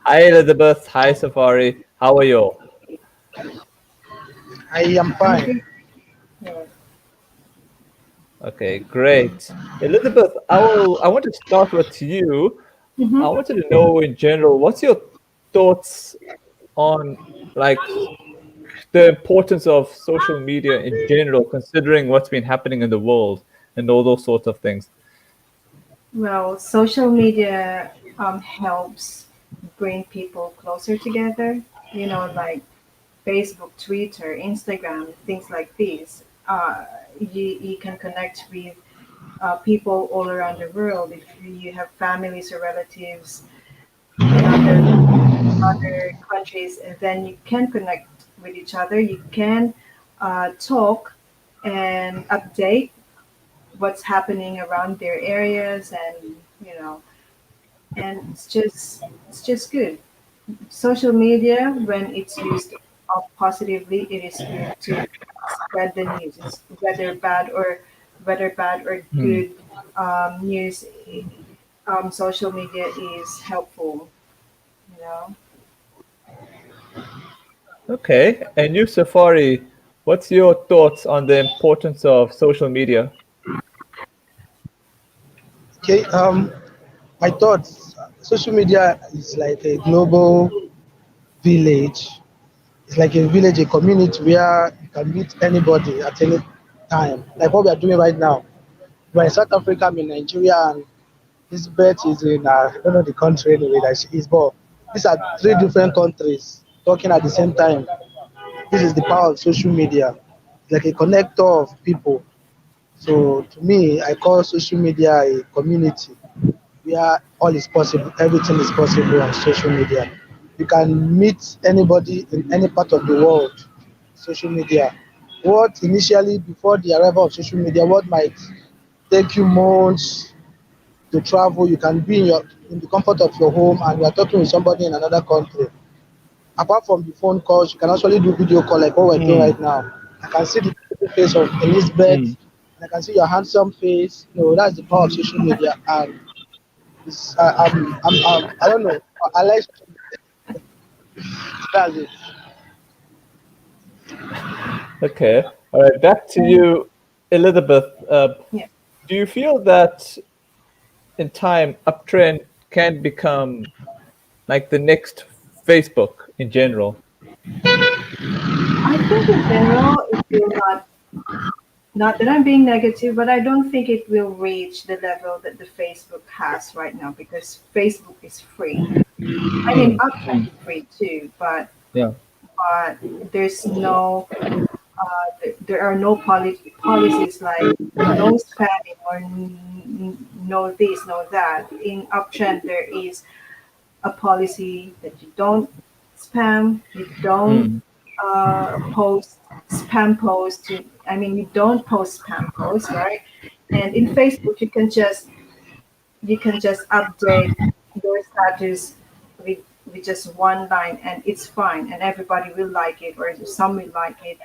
Hi Elizabeth, hi Safari. How are you? I am I'm fine. good. Yeah. Okay, great. Elizabeth, I want to start with you. I Mm-hmm. wanted to know in general, what's your thoughts on like the importance of social media in general, considering what's been happening in the world and all those sorts of things? Well, social media helps bring people closer together. Like Facebook, Twitter, Instagram, things like these. You can connect with people all around the world. If you have families or relatives in other countries, and then you can connect with each other. You can talk and update what's happening around their areas, and it's just good. Social media, when it's used positively, it is good to spread the news. It's whether bad or Hmm. good news. Social media is helpful. You know. Okay, and you, Safari, what's your thoughts on the importance of social media? Okay. My thoughts. Social media is like a global village. It's like a village, a community where you can meet anybody at any time. Like what we are doing right now. We're in South Africa, I'm in Nigeria, and this bird is in I don't know the country anyway that she is, but these are three different countries talking at the same time. This is the power of social media. It's like a connector of people. So to me, I call social media a community where all is possible, everything is possible on social media. You can meet anybody in any part of the world. Social media. What initially before the arrival of social media, what might take you months to travel, you can be in the comfort of your home and you are talking with somebody in another country. Apart from the phone calls, you can actually do video call like what we're doing Hmm. right now. I can see the beautiful face of Elizabeth, Hmm. and I can see your handsome face. That's the power of social media. And I don't know. I like social media. That's it. Okay, all right, back to And you, Elizabeth. yeah, Do you feel that in time, Uptrend can become like the next Facebook in general? I think in general it will not that I'm being negative, but I don't think it will reach the level that the Facebook has right now because Facebook is free. I mean, Hmm. Uptrend Hmm. is free too, but Yeah. but there's no there are no policies like no spamming or no this, no that. In Uptrend, there is a policy that you don't spam, you don't Hmm. post spam posts. I mean, you don't post spam posts, right? And in Facebook, you can just update your status with with just one line, and it's fine, and everybody will like it, or some will like it.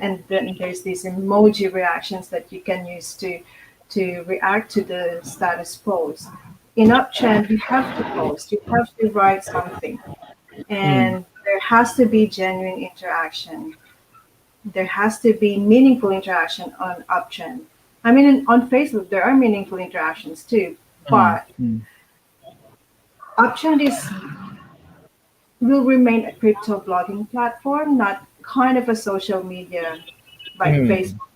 And then there's these emoji reactions that you can use to react to the status post. In Uptrend, you have to post, you have to write something, Hmm. and there has to be genuine interaction. There has to be meaningful interaction on Uptrend. I mean, on Facebook, there are meaningful interactions too, Hmm. but Hmm. Uptrend will remain a crypto blogging platform, not kind of a social media like Hmm. Facebook,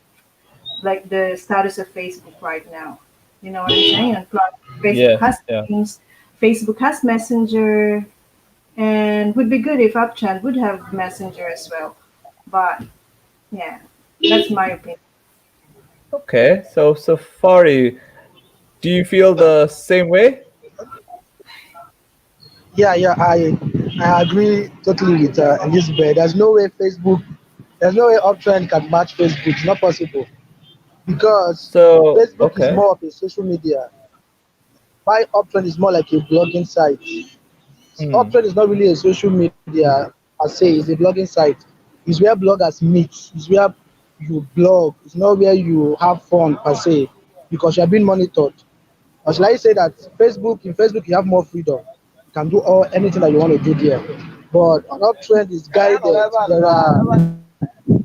like the status of Facebook right now. You know what I'm saying? And plus, Facebook Yeah. has Yeah. things, Facebook has Messenger, and would be good if Uptrend would have Messenger as well. But yeah, that's my opinion. Okay. So Safari, do you feel the same way? Yeah. I agree totally with Elizabeth. There's no way Uptrend can match Facebook. It's not possible because So Facebook is okay. more of a social media. Why Uptrend is more like a blogging site. Hmm. Uptrend is not really a social media per se, it's a blogging site. It's where bloggers meet, it's where you blog, it's not where you have fun per se because you are being monitored. Or should I say that in Facebook you have more freedom. You can do all anything that you want to do there. But on uptrend is guided.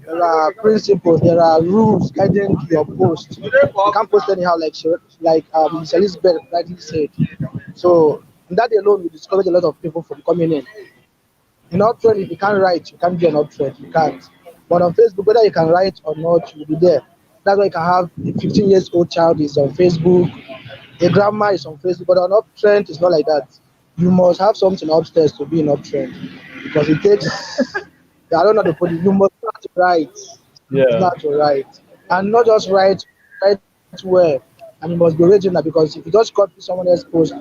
There are principles, there are rules guiding your post. You can't post anyhow, like Miss Elizabeth rightly said. So that alone will discourage a lot of people from coming in. In uptrend, if you can't write, you can't be an uptrend. You can't. But on Facebook, whether you can write or not, you'll be there. That's why you can have a 15 years old child is on Facebook, a grandma is on Facebook, but on uptrend, it's not like that. You must have something upstairs to be in uptrend because it takes. I don't know how to put it. You must know how to write. You must know Yeah. how to write, and not just write well, and you must be original because if you just copy someone else's post,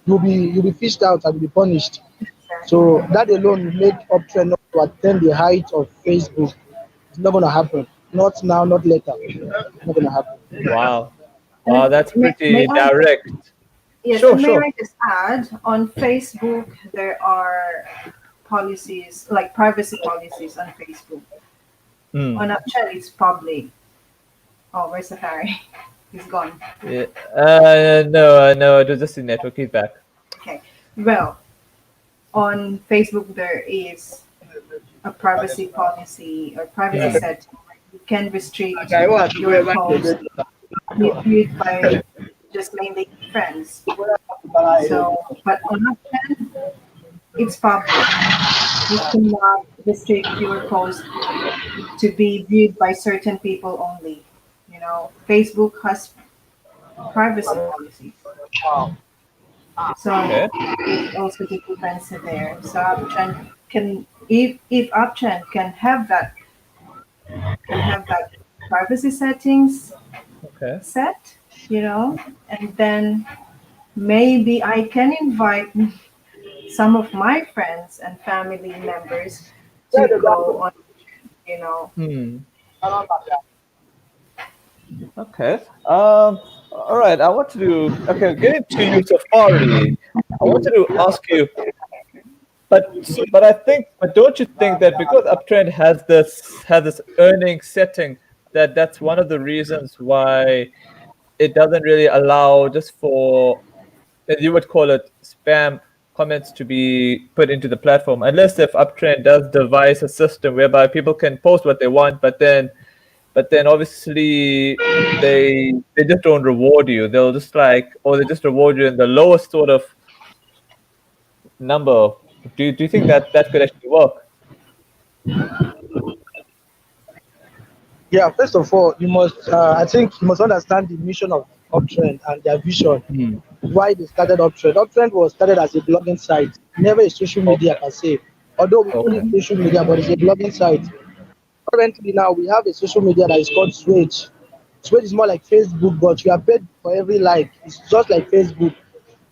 you'll be fished out and you'll be punished. Exactly. So that alone will make uptrend not to attain the height of Facebook. It's not gonna happen. Not now, not later. It's not gonna happen. Wow. Wow, And that's may pretty I direct. yes, Sure, and may sure. I just add, on Facebook there are policies like privacy policies on Facebook. Hmm. On Snapchat it's public. Oh, where's Safari? He's gone. Yeah. No, no, it was just the network feedback. Okay. Well, on Facebook there is a privacy policy or privacy Hmm. setting. You can restrict your post viewed by just mainly friends. So, but on Snapchat it's public. You cannot restrict your post to be viewed by certain people only. Facebook has privacy policies. So Okay. there's also the difference there. So Uptrend can, if Uptrend can have that privacy settings Okay. set, and then maybe I can invite some of my friends and family members to go on, you know. Hmm. Okay. All right. I want to do. Okay. Getting to you, Safari. I wanted to ask you, but I think, but don't you think that because Uptrend has this earning setting, that's one of the reasons why it doesn't really allow just for, as you would call it, spam comments to be put into the platform, unless if Uptrend does devise a system whereby people can post what they want, but then obviously they just don't reward you. They'll just like, or they just reward you in the lowest sort of number. Do you think that could actually work? Yeah, first of all, I think you must understand the mission of Uptrend and their vision. Hmm. Why they started Uptrend. Uptrend was started as a blogging site, never a social media per se. Although we call it Okay. social media, but it's a blogging site. Currently now we have a social media that is called Switch. Switch is more like Facebook, but you are paid for every like. It's just like Facebook.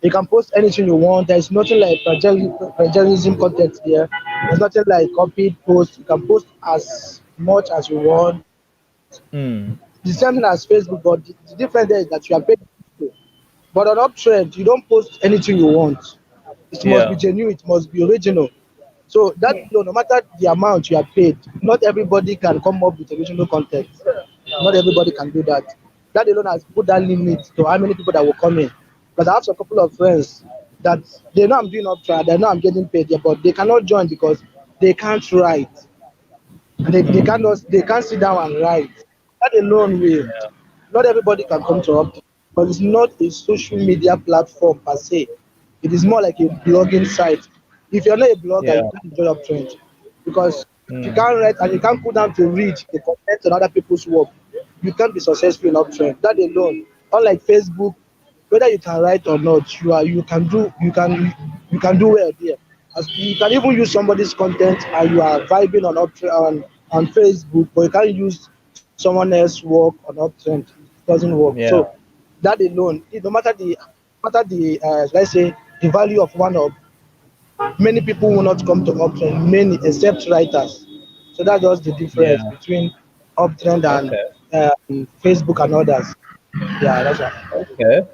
You can post anything you want. There's nothing like plagiarism content there. There's nothing like copied post. You can post as much as you want. The same thing Hmm. as Facebook, but the difference there is that you are paid to. But on Uptrend, you don't post anything you want. It must be Yeah. genuine, it must be original. So that Yeah. no matter the amount you are paid, not everybody can come up with original content. Not everybody can do that. That alone has put that limit to how many people that will come in. Because I have a couple of friends that they know I'm doing Uptrend, they know I'm getting paid, yeah, but they cannot join because they can't write. And Hmm. they can't sit down and write. That alone will Yeah. not everybody can come to Upton, but it's not a social media platform per se. It is more like a blogging site. If you're not a blogger, you Yeah. can't enjoy Uptrend because if you Hmm. can't write and you can't put down to read the content on other people's work, you can't be successful in Uptrend. That alone, unlike Facebook, whether you can write or not, you can do well there. As you can even use somebody's content and you are vibing on Facebook, but you can't use someone else's work on Uptrend. It doesn't work. So Yeah. that alone, no matter the let's say the value of one up, many people will not come to Uptrend, many except writers. So that's just the difference Yeah. between Uptrend and Okay. Facebook and others. Yeah, that's right. Okay.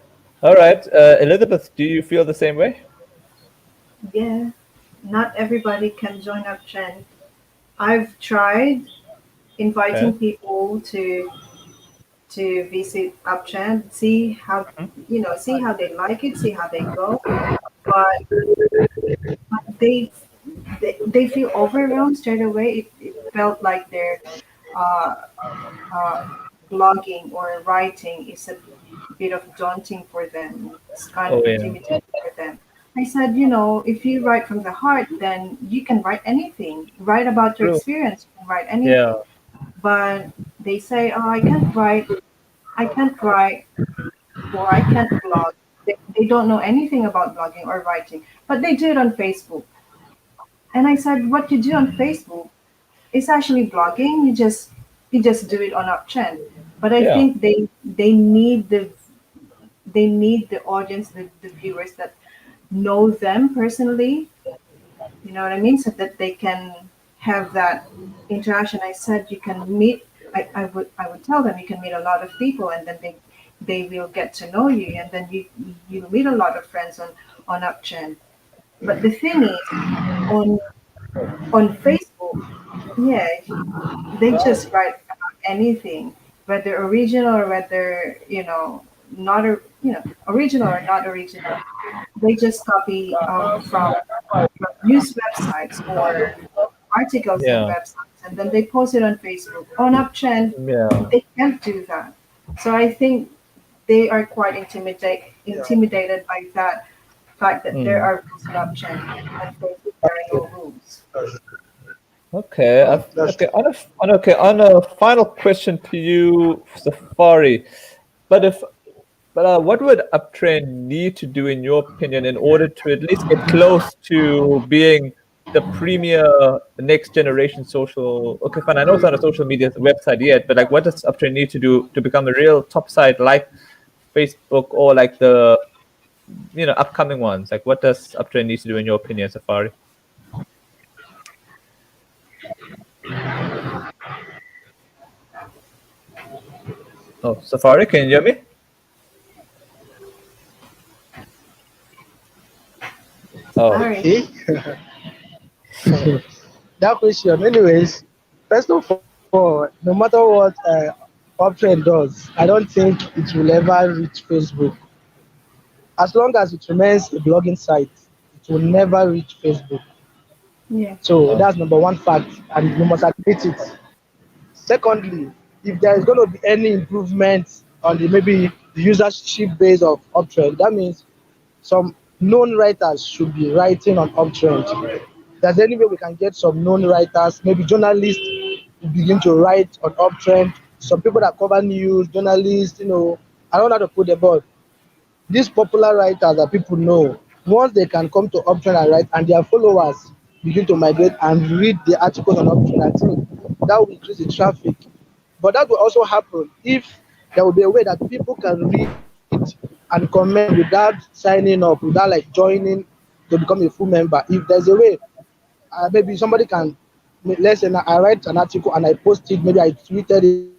All right. Elizabeth, do you feel the same way? Yeah. Not everybody can join Uptrend. I've tried Okay. inviting people to visit Uptrend, see how they like it, see how they go. But they they feel overwhelmed straight away. It felt like their uh, uh, blogging or writing is a bit of daunting for them. It's kind of Oh yeah, intimidating for them. I said, if you write from the heart, then you can write anything. Write about your true. experience. You can write Yeah, anything. But they say, oh, I can't write, or I can't blog. They don't know anything about blogging or writing, but they do it on Facebook. And I said, what you do on Facebook is actually blogging. You just do it on Uptrend. But I yeah. think they need the audience, the viewers that know them personally. You know what I mean? So that they can have that interaction. I said you can meet. I would tell them you can meet a lot of people, and then they will get to know you, and then you meet a lot of friends on Uptrend. But the thing is, on on Facebook, yeah, they just write about anything, whether original or whether not original or not original. They just copy from news websites or articles in Yeah, websites, and then they post it on Facebook. On Uptrend, yeah. they can't do that. So I think they are quite Yeah. intimidated by that fact that there Mm. are rules on Uptrend. On Facebook, there are no rules. Okay. That's Okay. true. On a final question to you, Safari. But if what would Uptrend need to do, in your opinion, in order to at least get close to being the premier next generation social? Okay, fine. I know it's not a social media website yet, but like, what does Uptrend need to do to become a real top site like Facebook or like the upcoming ones? Like, what does Uptrend need to do, in your opinion, Safari? Oh, Safari, can you hear me? Oh, Sorry. Okay. That question, anyways, first of all, no matter what Uptrend does, I don't think it will ever reach Facebook. As long as it remains a blogging site, it will never reach Facebook. Yeah. So oh, that's number one fact, and you must admit it. Secondly, if there is going to be any improvement on the maybe the usership base of Uptrend, that means some known writers should be writing on Uptrend. There's any way we can get some known writers, maybe journalists who begin to write on Uptrend, some people that cover news, journalists, I don't know how to put the but these popular writers that people know, once they can come to Uptrend and write, and their followers begin to migrate and read the articles on Uptrend, I think that will increase the traffic. But that will also happen if there will be a way that people can read and comment without signing up, without like joining to become a full member. If there's a way, maybe somebody can, let's say I write an article and I post it, maybe I tweeted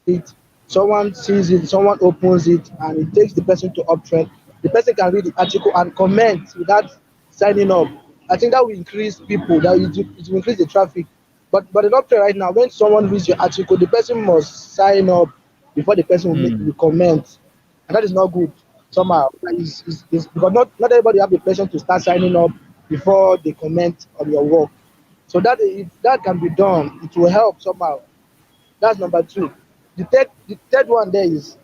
it, someone sees it, someone opens it, and it takes the person to Uptrend. The person can read the article and comment without signing up. I think that will increase people, it will increase the traffic. But in Uptrend right now, when someone reads your article, the person must sign up before the person will mm, comment, and that is not good somehow. It's because not everybody have the patience to start signing up before they comment on your work. So that if that can be done, it will help somehow. That's number two. The third one there is,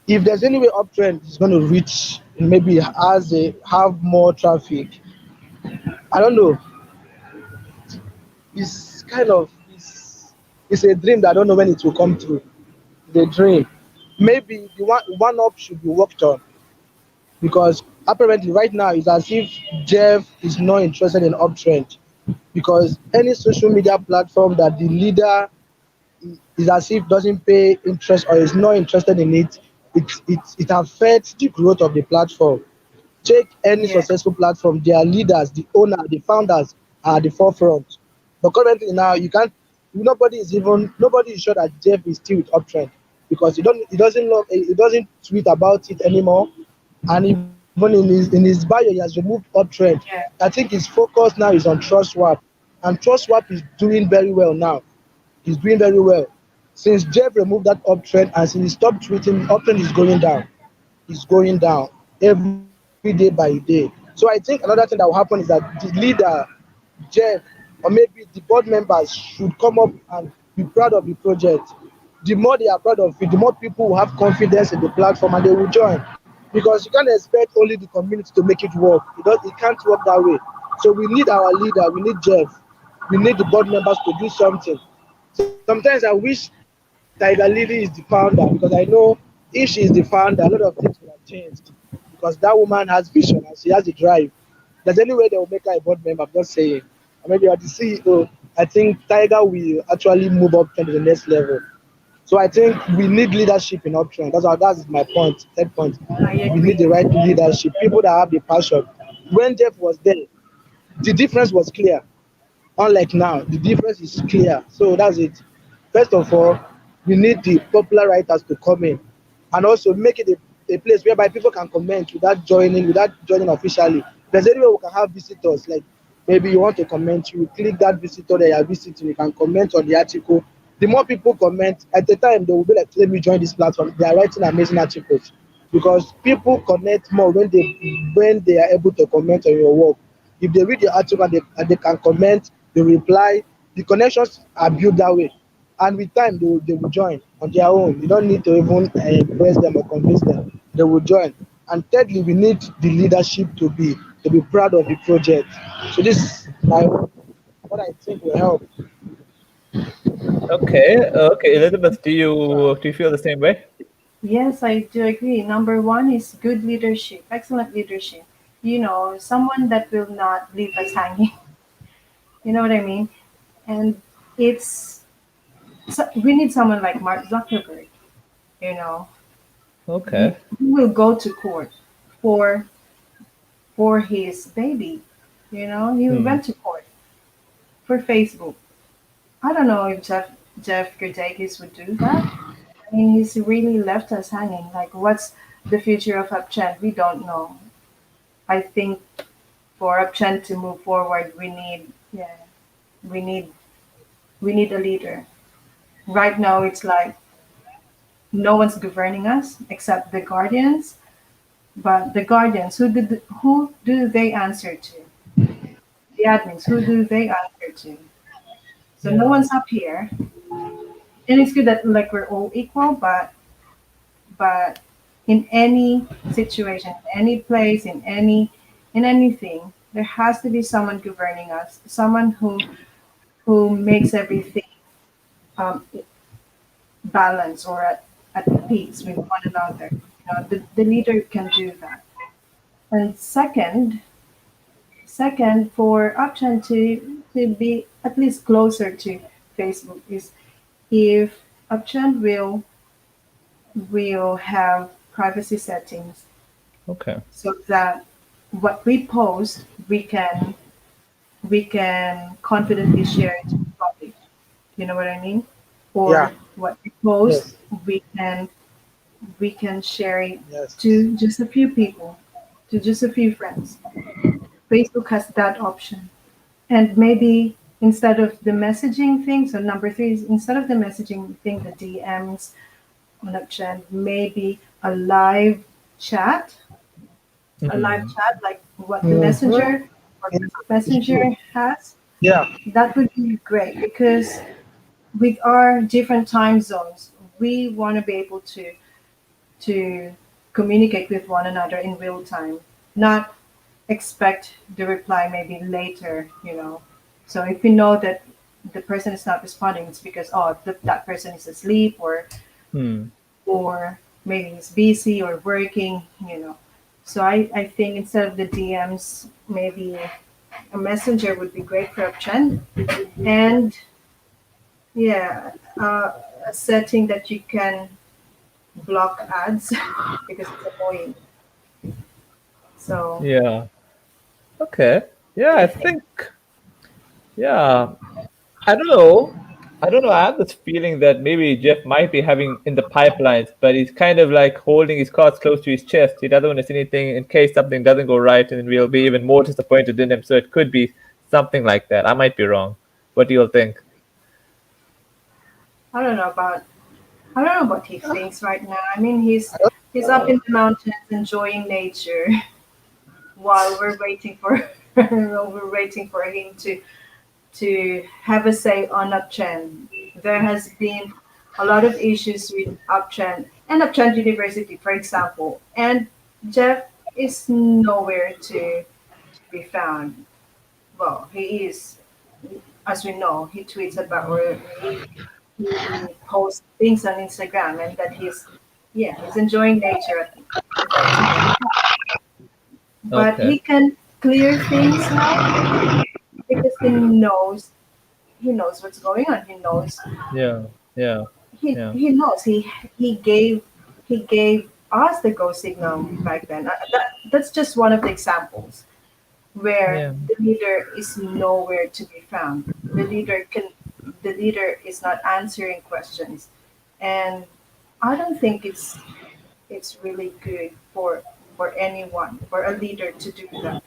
if there's any way Uptrend is going to reach and maybe have more traffic, I don't know. It's kind of it's a dream that I don't know when it will come true. It's a dream. Maybe the one up should be worked on, because apparently right now it's as if Jeff is not interested in Uptrend, because any social media platform that the leader is as if doesn't pay interest or is not interested in it, it affects the growth of the platform. Take any Yeah. successful platform, their leaders, the owner, the founders are at the forefront. But currently now you can't, nobody is sure that Jeff is still with Uptrend, because he doesn't tweet about it anymore. And even in his bio he has removed Uptrend. Yeah. I think his focus now is on TrustSwap, and TrustSwap is doing very well now. He's doing very well. Since Jeff removed that Uptrend and since he stopped tweeting, Uptrend is going down. It's going down every day by day. So So I think another thing that will happen is that the leader, Jeff, or maybe the board members should come up and be proud of the project. The more they are proud of it, the more people will have confidence in the platform and they will join. Because you can't expect only the community to make it work. It can't work that way. So we need our leader, we need Jeff, we need the board members to do something. Sometimes I wish Tiger Lily is the founder, because I know if she is the founder, a lot of things will have changed. Because that woman has vision and she has the drive. There's any way they will make her a board member, I'm not saying. Or maybe at the CEO, I think Tiger will actually move up to the next level. So I think we need leadership in Uptrend. That's my point. Third point. I We need agree. the right leadership, people that have the passion. When Jeff was there, the difference was clear. Unlike now, the difference is clear. So that's it. First of all, we need the popular writers to come in and also make it a place whereby people can comment without joining officially. There's any way we can have visitors, like maybe you want to comment, you click that visitor that you are visiting, you can comment on the article. The more people comment, at the time they will be like, let me join this platform. They are writing amazing articles because people connect more when they are able to comment on your work. If they read the article and they can comment, they reply, the connections are built that way. And with time, they will join on their own. You don't need to even press them or convince them. They will join. And thirdly, we need the leadership to be proud of the project. So this is what I think will help. Okay, Elizabeth, do you feel the same way? Yes, I do agree. Number one is good leadership, excellent leadership. Someone that will not leave us hanging. You know what I mean? And it's we need someone like Mark Zuckerberg. You know, he, Okay. he will go to court for for his baby. He Hmm. went to court for Facebook. I don't know if Jeff Gertakis would do that. I mean, he's really left us hanging. Like, what's the future of UpChat? We don't know. I think for UpChat to move forward, we need we need a leader. Right now, it's like no one's governing us except the guardians. But the guardians, who do they answer to? The admins, who do they answer to? So no Yeah. one's up here, and it's good that like we're all equal, but in any situation, in any place, in anything, there has to be someone governing us, someone who makes everything um, balanced or at peace with one another. The leader can do that. And second, for Upton to be at least closer to Facebook is if Upton will have privacy settings Okay. so that what we post we can confidently share it to the public. You know what I mean? Yeah. Or what we post Yes. we can we can share it Yes. to just a few people, to just a few friends. Facebook has that option. And maybe instead of the messaging thing, so number three is instead of the messaging thing, the DMs on a chat, maybe chat, a live Hmm. chat like what the Mm-hmm. messenger or Facebook Messenger True. has. Yeah. That would be great because with our different time zones, we want to be able to communicate with one another in real time, not expect the reply maybe later. So if we know that the person is not responding, it's because that person is asleep Hmm. or maybe he's busy or working. So I think instead of the DMs, maybe a messenger would be great for Upchen. And yeah, a setting that you can block ads because it's annoying. So Yeah. Okay. Yeah, what do I you think? think. Yeah. I don't know. I don't know. I have this feeling that maybe Jeff might be having in the pipelines, but he's kind of like holding his cards close to his chest. He doesn't want to say anything in case something doesn't go right, and we'll be even more disappointed in him. So it could be something like that. I might be wrong. What do you all think? I don't know about I don't know what he thinks right now. I mean, I don't he's up know. in the mountains enjoying nature. while we're waiting for we're waiting for him to have a say on Uptrend. There has been a lot of issues with Uptrend and Uptrend University, for example, and Jeff is nowhere to be found. Well, he is, as we know, he tweets about or he posts things on Instagram, and that he's enjoying nature at that time. But Okay. he can clear things now because he knows what's going on. He knows Yeah. Yeah. he Yeah. he knows he gave he gave us the go signal back then. That's just one of the examples where Yeah. the leader is nowhere to be found. The leader is not answering questions, and I don't think it's really good for anyone, for a leader to do that.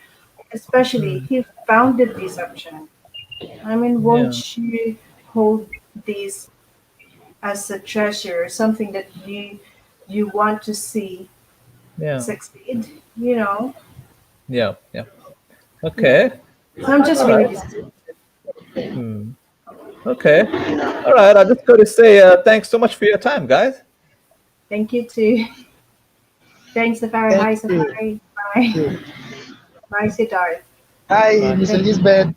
Especially Mm. he founded this option. I mean, Yeah. won't you hold this as a treasure, something that you want to see Yeah. succeed? You know? Yeah. Yeah. Yeah. Okay. So I'm just All really right. disappointed. Hmm. Okay. All right. I just got to say thanks so much for your time, guys. Thank you too. Thanks, Safari. Thank Hi, you. Safari. Thank Bye. you. Bye, Siddharth. Hi, Bye. Miss Thank Elizabeth.